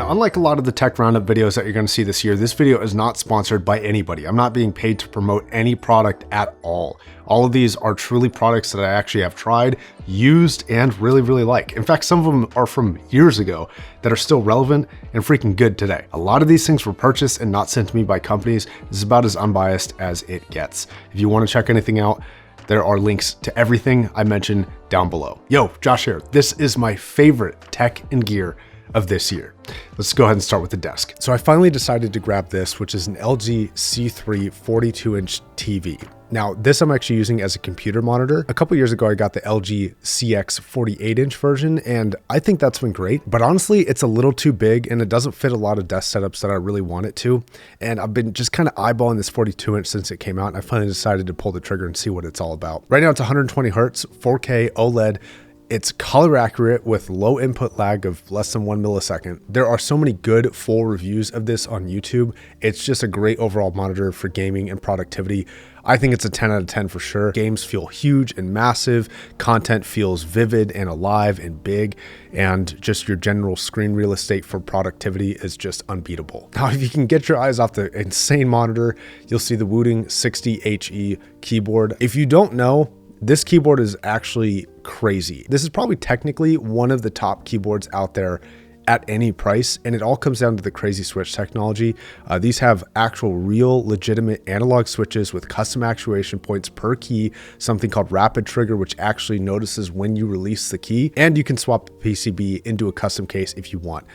Now, unlike a lot of the tech roundup videos that you're going to see this year, this video is not sponsored by anybody. I'm not being paid to promote any product at all. All of these are truly products that I actually have tried, used, and really like. In fact, some of them are from years ago that are still relevant and freaking good today. A lot of these things were purchased and not sent to me by companies. This is about as unbiased as it gets. If you want to check anything out, there are links to everything I mentioned down below. Yo, Josh here. This is my favorite tech and gear of this year. Let's go ahead and start with the desk. So I finally decided to grab this, which is an LG C3 42-inch TV. Now, this I'm actually using as a computer monitor. A couple years ago, I got the LG CX 48-inch version, and I think that's been great. But honestly, it's a little too big, and it doesn't fit a lot of desk setups that I really want it to. And I've been just kind of eyeballing this 42-inch since it came out, and I finally decided to pull the trigger and see what it's all about. Right now, it's 120 hertz, 4K OLED. It's color accurate with low input lag of less than 1 millisecond. There are so many good full reviews of this on YouTube. It's just a great overall monitor for gaming and productivity. I think it's a 10 out of 10 for sure. Games feel huge and massive. Content feels vivid and alive and big. And just your general screen real estate for productivity is just unbeatable. Now, if you can get your eyes off the insane monitor, you'll see the Wooting 60HE keyboard. If you don't know, this keyboard is actually crazy. This is probably technically one of the top keyboards out there at any price, and it all comes down to the crazy switch technology. These have actual real legitimate analog switches with custom actuation points per key, something called rapid trigger, which actually notices when you release the key, and you can swap the PCB into a custom case if you want.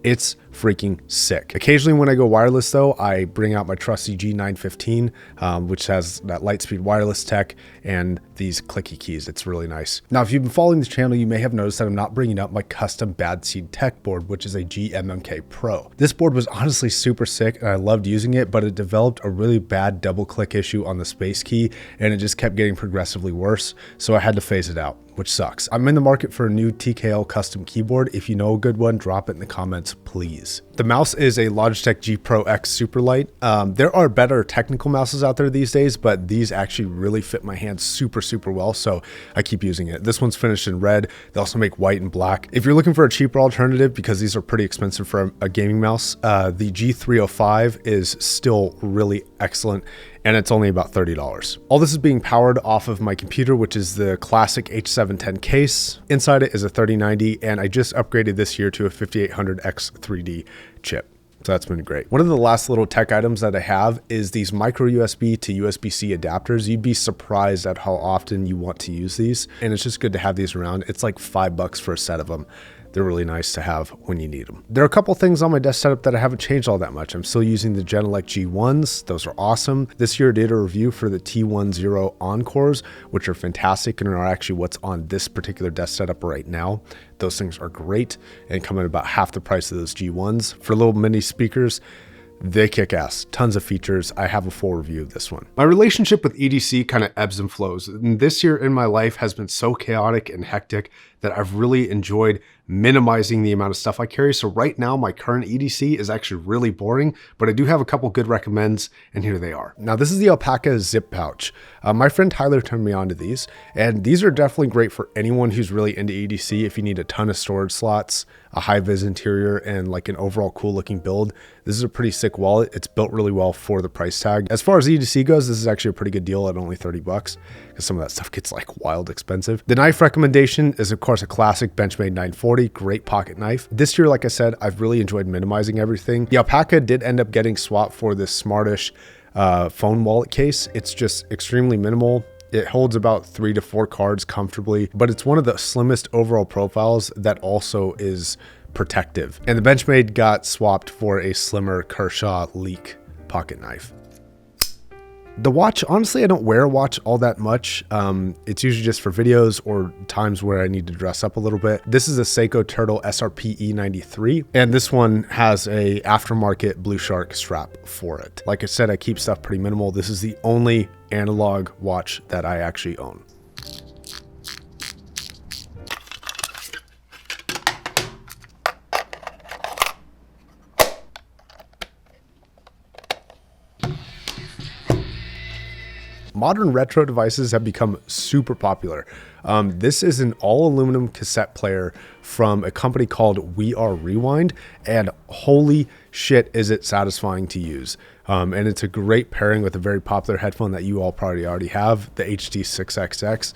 It's freaking sick. Occasionally when I go wireless though, I bring out my trusty G915, which has that Lightspeed wireless tech and these clicky keys. It's really nice. Now, if you've been following this channel, you may have noticed that I'm not bringing up my custom Bad Seed Tech board, which is a GMMK Pro. This board was honestly super sick and I loved using it, but it developed a really bad double click issue on the space key and it just kept getting progressively worse. So I had to phase it out, which sucks. I'm in the market for a new TKL custom keyboard. If you know a good one, drop it in the comments, please. The mouse is a Logitech G Pro X Superlight. There are better technical mouses out there these days, but these actually really fit my hands super well, so I keep using it. This one's finished in red. They also make white and black. If you're looking for a cheaper alternative, because these are pretty expensive for a gaming mouse, the G305 is still really excellent, and it's only about $30. All this is being powered off of my computer, which is the classic H710 case. Inside it is a 3090, and I just upgraded this year to a 5800X 3D chip. So that's been great. One of the last little tech items that I have is these micro USB to USB-C adapters. You'd be surprised at how often you want to use these, and it's just good to have these around. It's like $5 for a set of them. They're really nice to have when you need them. There are a couple things on my desk setup that I haven't changed all that much. I'm still using the Genelec G1s. Those are awesome. This year I did a review for the T10 Encores, which are fantastic and are actually what's on this particular desk setup right now. Those things are great and come at about half the price of those G1s. For little mini speakers, they kick ass. Tons of features. I have a full review of this one. My relationship with EDC kind of ebbs and flows. And this year in my life has been so chaotic and hectic that I've really enjoyed minimizing the amount of stuff I carry. So right now, my current EDC is actually really boring, but I do have a couple good recommends, and here they are. Now, this is the Alpaca zip pouch. My friend Tyler turned me on to these, and these are definitely great for anyone who's really into EDC. If you need a ton of storage slots, a high-vis interior, and like an overall cool-looking build, this is a pretty sick wallet. It's built really well for the price tag. As far as EDC goes, this is actually a pretty good deal at only $30, because some of that stuff gets like wild expensive. The knife recommendation is, of course, a classic Benchmade 940. Great pocket knife. This year, like I said, I've really enjoyed minimizing everything. The Alpaca did end up getting swapped for this smartish phone wallet case. It's just extremely minimal. It holds about 3 to 4 cards comfortably, but it's one of the slimmest overall profiles that also is protective. And the Benchmade got swapped for a slimmer Kershaw Leak pocket knife. The watch, honestly, I don't wear a watch all that much. It's usually just for videos or times where I need to dress up a little bit. This is a Seiko Turtle SRP E93, and this one has a aftermarket Blue Shark strap for it. Like I said, I keep stuff pretty minimal. This is the only analog watch that I actually own. Modern retro devices have become super popular. This is an all aluminum cassette player from a company called We Are Rewind, and holy shit is it satisfying to use. And it's a great pairing with a very popular headphone that you all probably already have, the HD6XX.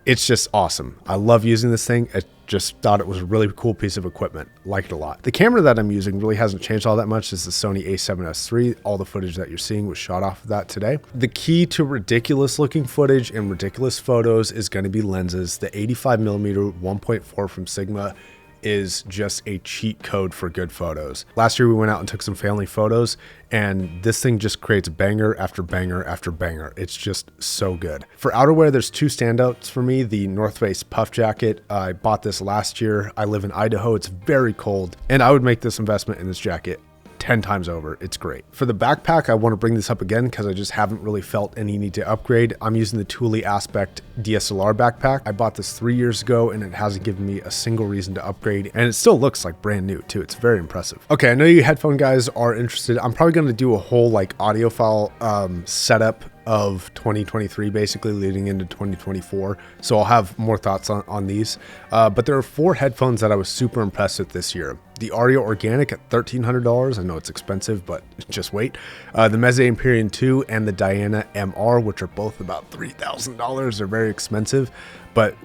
It's just awesome. I love using this thing. I just thought it was a really cool piece of equipment. Liked it a lot. The camera that I'm using really hasn't changed all that much. It's the Sony a7S III. All the footage that you're seeing was shot off of that today. The key to ridiculous looking footage and ridiculous photos is going to be lenses. The 85mm 1.4 from Sigma is just a cheat code for good photos. Last year we went out and took some family photos, and this thing just creates banger after banger after banger. It's just so good. For outerwear, there's two standouts for me. The North Face puff jacket. I bought this last year. I live in Idaho. It's very cold, and I would make this investment in this jacket 10 times over. It's great. For the backpack, I want to bring this up again because I just haven't really felt any need to upgrade. I'm using the Thule Aspect DSLR backpack. I bought this 3 years ago and it hasn't given me a single reason to upgrade, and it still looks like brand new too. It's very impressive. Okay, I know you headphone guys are interested. I'm probably going to do a whole like audiophile setup of 2023 basically leading into 2024, so I'll have more thoughts on these, but there are 4 headphones that I was super impressed with this year. The Ario Organic at $1,300. I know it's expensive, but just wait. The Meze Empyrean 2 and the Diana MR, which are both about $3,000. They're very expensive, but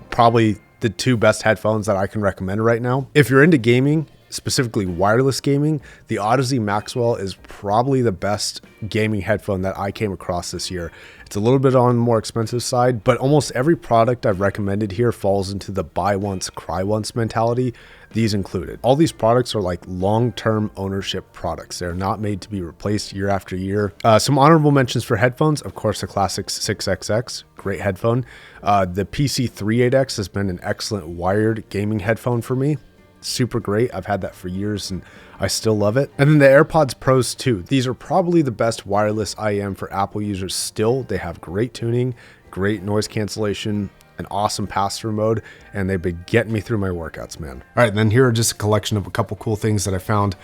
probably the 2 best headphones that I can recommend right now. If you're into gaming, specifically wireless gaming, the Odyssey Maxwell is probably the best gaming headphone that I came across this year. It's a little bit on the more expensive side, but almost every product I've recommended here falls into the buy once, cry once mentality, these included. All these products are like long-term ownership products. They're not made to be replaced year after year. Some honorable mentions for headphones, of course, the classic 6XX, great headphone. The PC38X has been an excellent wired gaming headphone for me. Super great. I've had that for years and I still love it. And then the AirPods Pros 2. These are probably the best wireless IEM for Apple users still. They have great tuning, great noise cancellation, an awesome pass-through mode, and they've been getting me through my workouts, man. All right, and then here are just a collection of a couple cool things that I found.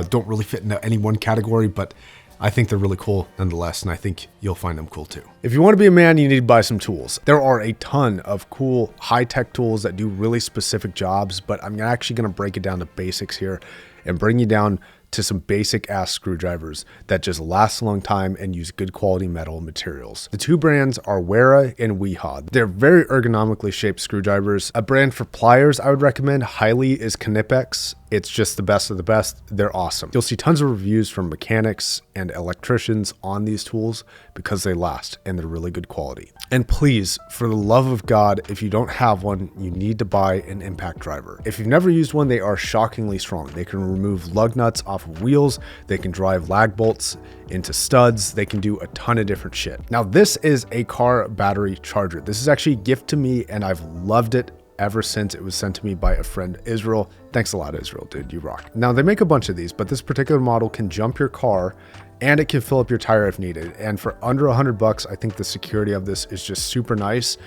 Don't really fit into any one category, but I think they're really cool nonetheless, and I think you'll find them cool too. If you want to be a man, you need to buy some tools. There are a ton of cool high-tech tools that do really specific jobs, but I'm actually going to break it down to basics here and bring you down to some basic ass screwdrivers that just last a long time and use good quality metal materials. The 2 brands are Wera and Weehaw. They're very ergonomically shaped screwdrivers. A brand for pliers I would recommend highly is Knipex. It's just the best of the best. They're awesome. You'll see tons of reviews from mechanics and electricians on these tools because they last and they're really good quality. And please, for the love of God, if you don't have one, you need to buy an impact driver. If you've never used one, they are shockingly strong. They can remove lug nuts off of wheels. They can drive lag bolts into studs. They can do a ton of different shit. Now, this is a car battery charger. This is actually a gift to me and I've loved it ever since it was sent to me by a friend, Israel. Thanks a lot, Israel, dude, you rock. Now, they make a bunch of these, but this particular model can jump your car and it can fill up your tire if needed. And for under $100, I think the security of this is just super nice.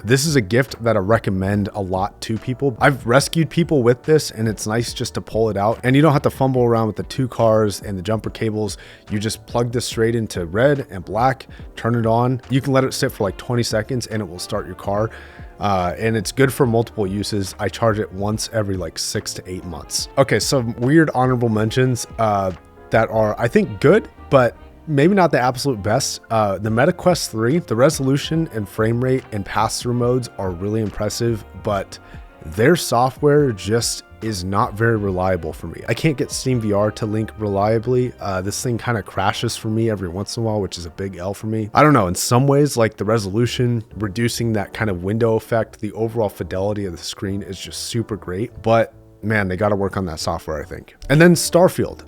This is a gift that I recommend a lot to people. I've rescued people with this and it's nice just to pull it out and you don't have to fumble around with the 2 cars and the jumper cables. You just plug this straight into red and black, turn it on. You can let it sit for like 20 seconds and it will start your car. And it's good for multiple uses. I charge it once every like 6 to 8 months. Okay, some weird honorable mentions that are, I think, good, but maybe not the absolute best. The MetaQuest 3, the resolution and frame rate and pass-through modes are really impressive, but their software just is not very reliable for me. I can't get SteamVR to link reliably. This thing kind of crashes for me every once in a while, which is a big L for me. I don't know, in some ways, like the resolution, reducing that kind of window effect, the overall fidelity of the screen is just super great, but man, they got to work on that software, I think. And then Starfield.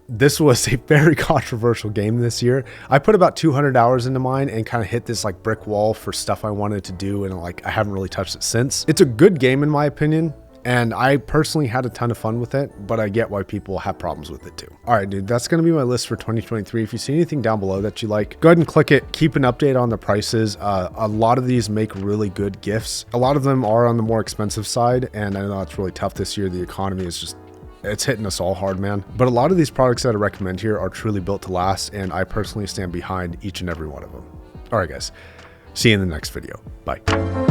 This was a very controversial game this year. I put about 200 hours into mine and kind of hit this like brick wall for stuff I wanted to do, and like I haven't really touched it since. It's a good game in my opinion, and I personally had a ton of fun with it, but I get why people have problems with it too. All right, dude, that's going to be my list for 2023. If you see anything down below that you like, go ahead and click it. Keep an update on the prices. A lot of these make really good gifts. A lot of them are on the more expensive side, and I know it's really tough this year. The economy is just, it's hitting us all hard, man. But a lot of these products that I recommend here are truly built to last, and I personally stand behind each and every one of them. All right, guys. See you in the next video. Bye.